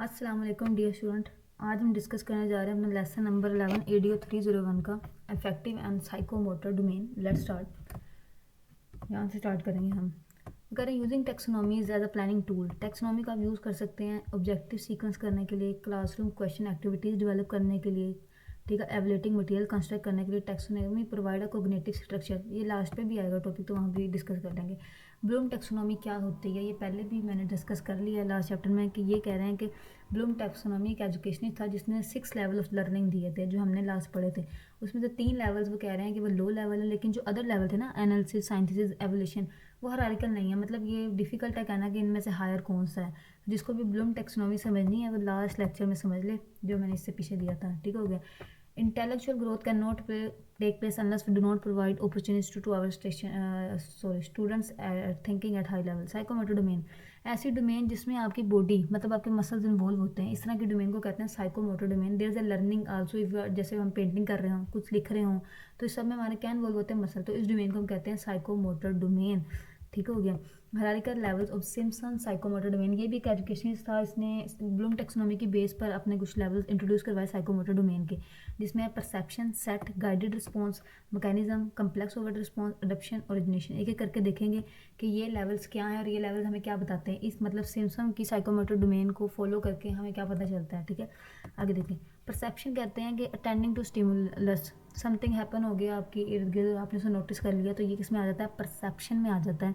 अस्सलाम वालेकुम dear student. आज हम डिस्कस करने जा रहे हैं अपना लेसन नंबर 11 ADO 301 का affective and psychomotor domain. Let's start. यहाँ से स्टार्ट करेंगे हम। करें using taxonomies as a planning tool. Taxonomy का आप यूज़ कर सकते हैं ऑब्जेक्टिव सीक्वेंस करने के लिए, क्लासरूम क्वेश्चन एक्टिविटीज़ डेवलप करने के लिए, ठीक है, एवलेटिंग मटेरियल कंस्ट्रक्ट करने के लिए। Taxonomy provide a cognitive structure, ये लास्ट पे भी आएगा टॉपिक, तो वहाँ भी डिस्कस कर लेंगे। ब्लूम टेक्सोनॉमी क्या होती है, ये पहले भी मैंने डिस्कस कर लिया है लास्ट चैप्टर में, कि ये कह रहे हैं कि ब्लूम टेक्सोनॉमी एक एजुकेशनिस्ट था जिसने 6 लेवल ऑफ लर्निंग दिए थे, जो हमने लास्ट पढ़े थे। उसमें से 3 लेवल्स वो कह रहे हैं कि वो लो लेवल है, लेकिन जो अदर लेवल थे ना, एनालिसिस, साइंथिसिस, एवोल्यूशन, वो हायरार्किकल नहीं है। मतलब ये डिफिकल्ट है कहना कि इनमें से हायर कौन सा है। जिसको भी ब्लूम टेक्सोनॉमी समझनी है वो लास्ट लेक्चर में समझ ले, जो मैंने इससे पीछे दिया था। ठीक हो गया। Intellectual growth cannot take place unless we do not provide opportunities to our students thinking at high level. Psychomotor domain, ऐसी डोमेन जिसमें आपकी बॉडी मतलब आपके मसल्स इन्वॉल्व होते हैं, इस तरह की डोमेन को कहते हैं psychomotor domain. There is a learning also. If जैसे हम पेंटिंग कर रहे हो, कुछ लिख रहे हो, तो इस सब में हमारे क्या इन्वॉल्व होते हैं, मसल। तो इस डोमेन को हम कहते हैं साइकोमोटर डोमेन। ठीक हो गया। Hierarchical levels of Simpson psychomotor domain, ये भी एक एजुकेशनिस्ट था, इसने ब्लूम टेक्सोनॉमी की बेस पर अपने कुछ लेवल्स इंट्रोड्यूस करवाए साइकोमोटर डोमेन के, जिसमें perception, set, guided response, mechanism, complex overt response, adaptation, origination. एक एक करके देखेंगे कि ये लेवल्स क्या हैं और ये लेवल्स हमें क्या बताते हैं। इस मतलब सिम्पसन की साइकोमोटर डोमेन को फॉलो करके हमें क्या पता चलता है। ठीक है, आगे देखें। परसेप्शन कहते हैं कि attending to stimulus, something happen हो गया आपके इर्द गिर्द, आपने उसे नोटिस कर लिया, तो ये किस में आ जाता है, परसेप्शन में आ जाता है।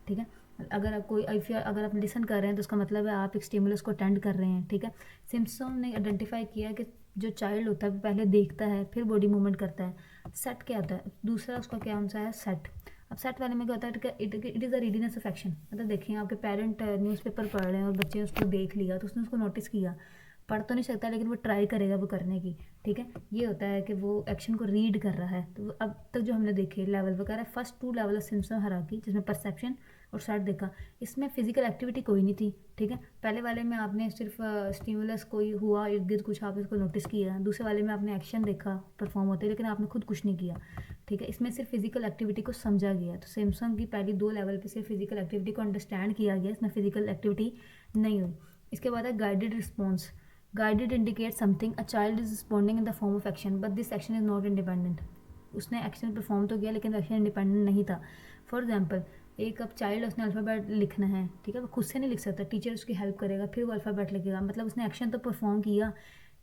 ठीक है, अगर आप कोई अगर आप लिसन कर रहे हैं तो उसका मतलब है आप एक स्टिमुलस को अटेंड कर रहे हैं। ठीक है, सिम्पसन ने आइडेंटिफाई किया कि जो चाइल्ड होता है वो पहले देखता है फिर बॉडी मूवमेंट करता है। सेट क्या होता है, दूसरा उसका क्या आंसर है, सेट। अब सेट वाले में क्या होता है, it is a readiness of action. मतलब देखिए आपके पेरेंट न्यूज़पेपर पढ़ रहे हैं और बच्चे ने उसको देख लिया, तो उसने उसको नोटिस किया, पढ़ तो नहीं सकता लेकिन वो ट्राई करेगा वो करने की। ठीक है, ये होता है कि वो एक्शन को रीड कर रहा है। तो अब तक जो हमने देखे लेवल वगैरह, first 2 level of Simpson hierarchy, जिसमें परसेप्शन और सेट देखा, इसमें फिजिकल एक्टिविटी कोई नहीं थी। ठीक है, पहले वाले में आपने सिर्फ स्टिमुलस कोई हुआ इर्द गिर्द कुछ, आप इसको नोटिस किया। दूसरे वाले में आपने एक्शन देखा परफॉर्म होते, लेकिन आपने खुद कुछ नहीं किया। ठीक है, इसमें सिर्फ फिजिकल एक्टिविटी को समझा गया। तो सिम्पसन की पहली 2 लेवल पे सिर्फ फिजिकल एक्टिविटी को अंडरस्टैंड किया गया, इसमें फिजिकल एक्टिविटी नहीं हुई। इसके बाद है guided response. Guided indicate something, a child is responding in the form of action but this action is not independent. उसने एक्शन परफॉर्म तो किया लेकिन एक्शन इंडिपेंडेंट नहीं था। फॉर एग्जाम्पल, एक अब चाइल्ड, उसने अल्फ़ाबेट लिखना है, ठीक है, वो खुद से नहीं लिख सकता, टीचर उसकी हेल्प करेगा फिर वो अल्फ़ाबेट लिखेगा। मतलब उसने एक्शन तो परफॉर्म किया,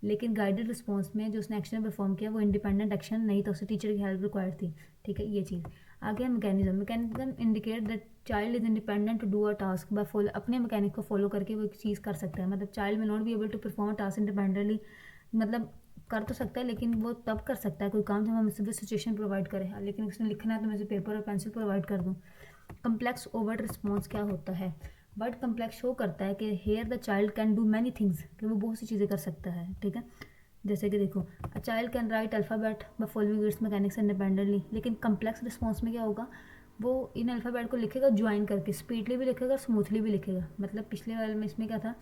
लेकिन गाइडेड रिस्पॉन्स में जो उसने एक्शन परफॉर्म किया वो इंडिपेंडेंट एक्शन नहीं था, उसे टीचर की हेल्प रिक्वायर्ड थी। ठीक है, ये चीज़। आगे mechanism. Mechanism indicate that child is independent to do a task by follow, अपने मैकेनिक को फॉलो करके वो एक चीज़ कर सकता है। मतलब चाइल्ड में not be able to perform task independently, मतलब कर तो सकता है लेकिन वो तब कर सकता है कोई काम जब हम उसे सिचुएशन प्रोवाइड करें, लेकिन उसने लिखना है तो मैं उसे पेपर और पेंसिल प्रोवाइड कर दूँ। कम्प्लेक्स ओवर्ट रिस्पॉन्स क्या होता है, वर्ड कम्प्लेक्स शो करता है कि here the child can do many things, कि वो बहुत सी चीज़ें कर सकता है। ठीक है, जैसे कि देखो, a child can write alphabet by following it's mechanics independently, लेकिन कम्प्लेक्स रिस्पॉन्स में क्या होगा, वो इन अल्फ़ाबेट को लिखेगा ज्वाइन करके, स्पीडली भी लिखेगा, स्मूथली भी लिखेगा। मतलब पिछले वाले में इसमें क्या था,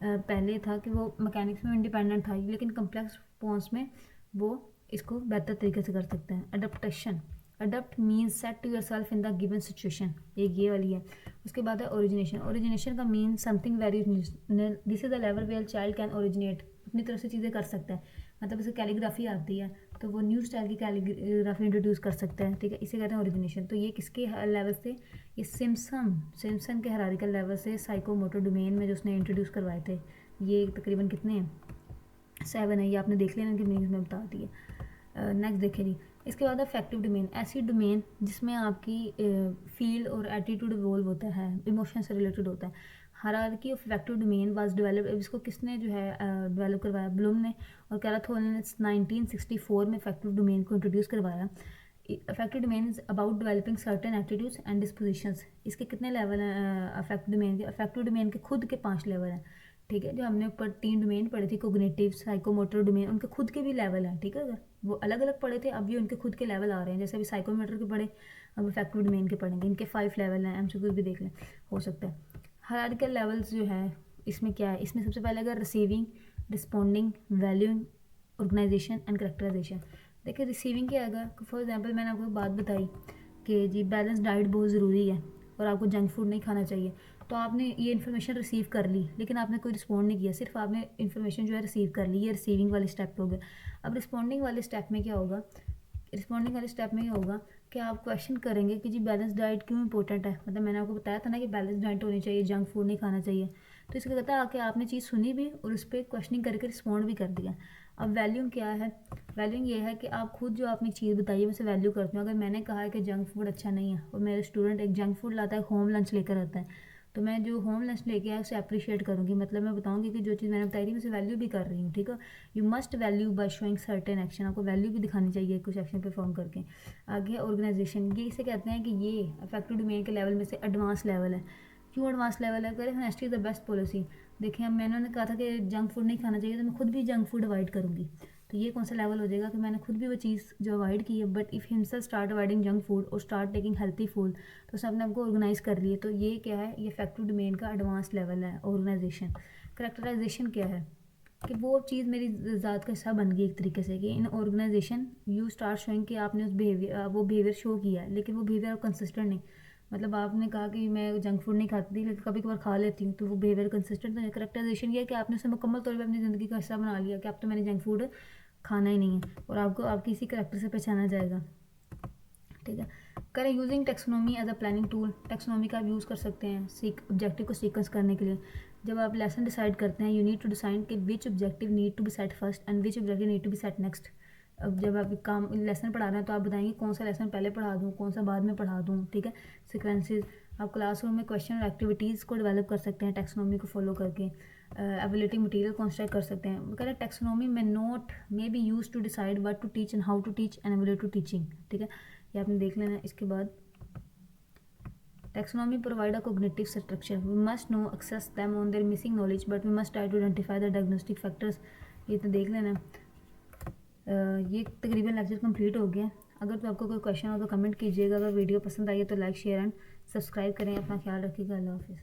पहले था कि वो मैकेनिक्स में इंडिपेंडेंट था, लेकिन कम्प्लेक्स रिस्पॉन्स में वो इसको बेहतर तरीके से कर सकते हैं। Adaptation, adapt means set to your self in the given situation, एक ये वाली है। उसके बाद है ओरिजिनेशन। ओरिजिनेशन का mean something very, this is the level where child can originate, अपनी तरफ से चीज़ें कर सकता है। मतलब उसे कैलीग्राफी आती है तो वो न्यू स्टाइल की कैलीग्राफी इंट्रोड्यूस कर सकता है। ठीक है, इसे कहते हैं ओरिजिनेशन। तो ये किसके लेवल से, ये सिम्पसन के हायरार्किकल लेवल से साइकोमोटर डोमेन में जो उसने इंट्रोड्यूस करवाए थे। ये तकरीबन कितने हैं, 7 है, ये आपने देख लिया ना कि मीनिंग्स में बता दी है। नेक्स्ट देखें जी। इसके बाद अफेक्टिव डोमेन, ऐसी डोमेन जिसमें आपकी फील और एटीट्यूड इवॉल्व होता है, इमोशन से रिलेटेड होता है। Hierarchy of affective domain was develop, इसको किसने जो है डेवलप करवाया, ब्लूम ने और कैराथोन ने 1964 में अफेक्टिव डोमेन को इंट्रोड्यूस करवाया। Affective domain is about developing certain attitudes and dispositions. इसके कितने लेवल हैं अफेक्टिव डोमेन के, अफेक्टिव डोमेन के खुद के 5 लेवल हैं। ठीक है, जो हमने ऊपर 3 डोमेन पढ़े थे, कोग्निटिव, साइकोमोटर डोमेन, उनके खुद के भी लेवल हैं। ठीक है, अगर वो अलग अलग पढ़े थे, अब ये उनके खुद के लेवल आ रहे हैं। जैसे अभी साइकोमोटर के पढ़े, अब इफेक्टिव डोमेन के पढ़ेंगे। इनके 5 लेवल हैं, एमसीक्यू भी देख लें, हो सकता है। हायरार्किकल लेवल्स जो है इसमें क्या है, इसमें सबसे पहले अगर receiving, responding, valuing, organization and characterization. देखिए रिसीविंग क्या है, फॉर एग्जाम्पल मैंने आपको बात बताई कि जी बैलेंस डाइट बहुत ज़रूरी है और आपको जंक फूड नहीं खाना चाहिए। तो आपने ये इन्फॉर्मेशन रिसीव कर ली, लेकिन आपने कोई रिस्पॉन्ड नहीं किया, सिर्फ आपने इन्फॉर्मेशन जो है रिसीव कर ली, ये रिसीविंग वाले स्टेप हो गया। अब रिस्पॉन्डिंग वाले स्टेप में क्या होगा, रिस्पॉन्डिंग वाले स्टेप में ये होगा कि आप क्वेश्चन करेंगे कि जी बैलेंस डाइट क्यों इंपॉर्टेंट है। मतलब मैंने आपको बताया था ना कि बैलेंस डाइट होनी चाहिए, जंक फूड नहीं खाना चाहिए। तो इसका कहता है कि आपने चीज़ सुनी भी और उस पर क्वेश्चनिंग करके रिस्पॉन्ड भी कर दिया। अब वैल्यूम क्या है, वैल्यूम ये है कि आप खुद जो आपने चीज़ बताई है मैं उसे वैल्यू करती हूँ। अगर मैंने कहा है कि जंक फूड अच्छा नहीं है और मेरे स्टूडेंट एक जंक फूड लाता है, होम लंच लेकर आता है, तो मैं जो होम लंच लेके आया उसे अप्रिशिएट करूँगी। मतलब मैं बताऊँगी कि जो चीज़ मैंने बताई थी मैं उसे वैल्यू भी कर रही हूँ, ठीक है। You must value by showing certain action, आपको वैल्यू भी दिखानी चाहिए कुछ एक्शन परफॉर्म करके। आगे ऑर्गेनाइजेशन, ये इसे कहते हैं कि ये अफेक्टिव डोमेन के लेवल में से एडवांस लेवल है। क्यों एडवांस लेवल है, करें honesty is the best policy. देखिए अब मैंने कहा था कि जंक फूड नहीं खाना चाहिए, तो मैं खुद भी जंक फूड अवॉइड करूँगी। तो ये कौन सा लेवल हो जाएगा कि मैंने खुद भी वो चीज़ जो अवॉइड की है, but if himself start avoiding junk food और स्टार्ट टेकिंग हेल्थी फूड, तो सबने आपको ऑर्गेनाइज कर लिए। तो ये क्या है, ये इफेक्टिव डोमेन का एडवांस लेवल है ऑर्गेनाइजेशन। करेक्टराइजेशन क्या है कि वो चीज़ मेरी ज़ात का हिस्सा बन गई एक तरीके से, कि इन ऑर्गेनाइजेशन यू स्टार्ट शोइंग कि आपने उस बिहेवियर वो बिहेवियर शो किया है, लेकिन वो बिहेवियर कंसिस्टेंट नहीं। मतलब आपने कहा कि मैं जंक फूड नहीं खाती थी लेकिन कभी कभार खा लेती हूँ, तो वो बिहेवियर कंसिस्टेंट नहीं है। करेक्टराइजेशन ये है कि आपने उसे मुकम्मल तौर पर अपनी ज़िंदगी का हिस्सा बना लिया कि अब तो मैंने जंक फूड खाना ही नहीं है, और आपको आपकी इसी करेक्टर से पहचाना जाएगा, ठीक है। करें using taxonomy as a planning tool, taxonomy का आप यूज़ कर सकते हैं सीक ऑब्जेक्टिव को सीक्वेंस करने के लिए। जब आप लेसन डिसाइड करते हैं, यू नीड टू डिसाइड कि which objective need to be set first and which objective need to be set next. अब जब आप काम लेसन पढ़ा रहे हैं तो आप बताएंगे कौन सा लेसन पहले पढ़ा दूँ, कौन सा बाद में पढ़ा दूँ, ठीक है। सिक्वेंसेस, आप क्लासरूम में क्वेश्चन और एक्टिविटीज़ को डेवलप कर सकते हैं टेक्सोनॉमी को फॉलो करके। एवेलेटिंग मटेरियल कंस्ट्रक्ट कर सकते हैं। कह रहे टेक्सोनॉमी में note may be used to decide what to teach and how to teach and evaluate to teaching, ठीक है। ये आपने देख लेना। इसके बाद taxonomy provide a cognitive structure. We must know access them on their missing knowledge, but we must try to identify the diagnostic factors. ये तो देख लेना। ये तकरीबन लेक्चर कंप्लीट हो गया। अगर तो आपको कोई क्वेश्चन हो तो कमेंट कीजिएगा। अगर वीडियो पसंद आई है तो लाइक शेयर एंड सब्सक्राइब करें। अपना ख्याल रखिएगा। अल्लाह हाफिज़।